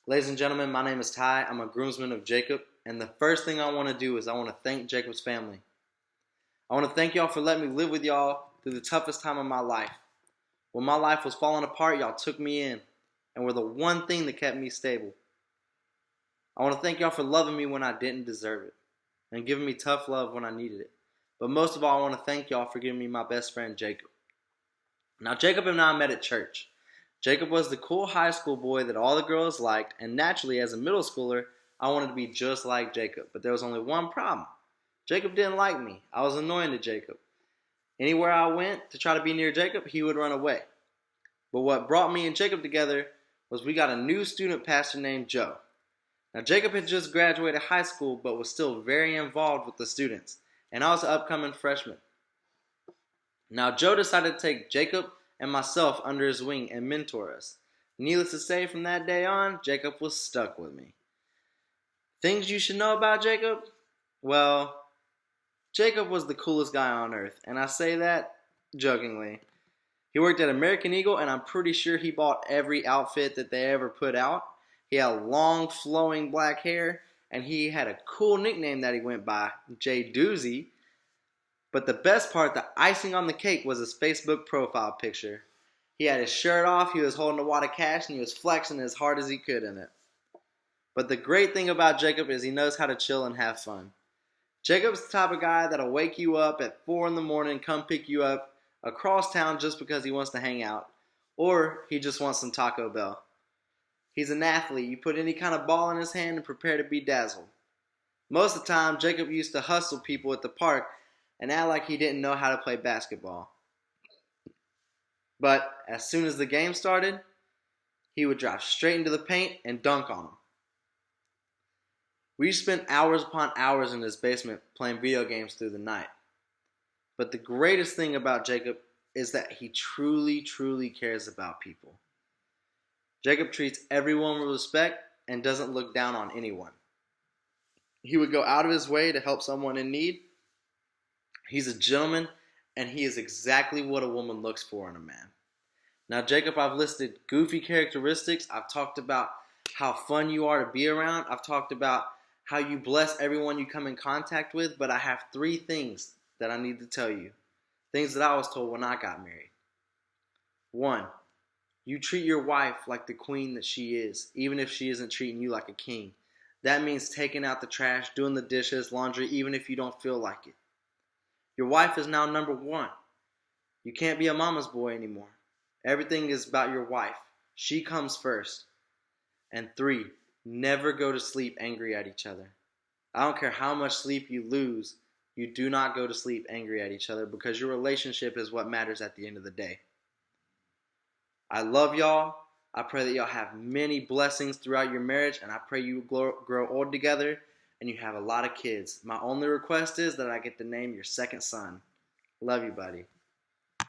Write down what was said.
Ladies and gentlemen, my name is Ty. I'm a groomsman of Jacob, and the first thing I want to do is I want to thank Jacob's family. I want to thank y'all for letting me live with y'all through the toughest time of my life. When my life was falling apart, y'all took me in and were the one thing that kept me stable. I want to thank y'all for loving me when I didn't deserve it and giving me tough love when I needed it. But most of all, I want to thank y'all for giving me my best friend, Jacob. Now, Jacob and I met at church. Jacob was the cool high school boy that all the girls liked, and naturally, as a middle schooler, I wanted to be just like Jacob. But there was only one problem. Jacob didn't like me. I was annoying to Jacob. Anywhere I went to try to be near Jacob, he would run away. But what brought me and Jacob together was we got a new student pastor named Joe. Now, Jacob had just graduated high school, but was still very involved with the students, and I was an upcoming freshman. Now, Joe decided to take Jacob and myself under his wing and mentor us. Needless to say, from that day on, Jacob was stuck with me. Things you should know about Jacob? Well, Jacob was the coolest guy on earth, and I say that jokingly. He worked at American Eagle, and I'm pretty sure he bought every outfit that they ever put out. He had long, flowing black hair, and he had a cool nickname that he went by, J Doozy. But the best part, the icing on the cake, was his Facebook profile picture. He had his shirt off, he was holding a wad of cash, and he was flexing as hard as he could in it. But the great thing about Jacob is he knows how to chill and have fun. Jacob's the type of guy that'll wake you up at 4 in the morning, come pick you up across town just because he wants to hang out, or he just wants some Taco Bell. He's an athlete. You put any kind of ball in his hand and prepare to be dazzled. Most of the time, Jacob used to hustle people at the park and act like he didn't know how to play basketball. But as soon as the game started, he would drive straight into the paint and dunk on them. We spent hours upon hours in his basement playing video games through the night. But the greatest thing about Jacob is that he truly, truly cares about people. Jacob treats everyone with respect and doesn't look down on anyone. He would go out of his way to help someone in need. He's a gentleman, and he is exactly what a woman looks for in a man. Now, Jacob, I've listed goofy characteristics. I've talked about how fun you are to be around. I've talked about how you bless everyone you come in contact with. But I have 3 things that I need to tell you. Things that I was told when I got married. 1, you treat your wife like the queen that she is, even if she isn't treating you like a king. That means taking out the trash, doing the dishes, laundry, even if you don't feel like it. Your wife is now number 1. You can't be a mama's boy anymore. Everything is about your wife. She comes first. And 3, never go to sleep angry at each other. I don't care how much sleep you lose, you do not go to sleep angry at each other because your relationship is what matters at the end of the day. I love y'all. I pray that y'all have many blessings throughout your marriage, and I pray you grow old together and you have a lot of kids. My only request is that I get to name your second son. Love you, buddy.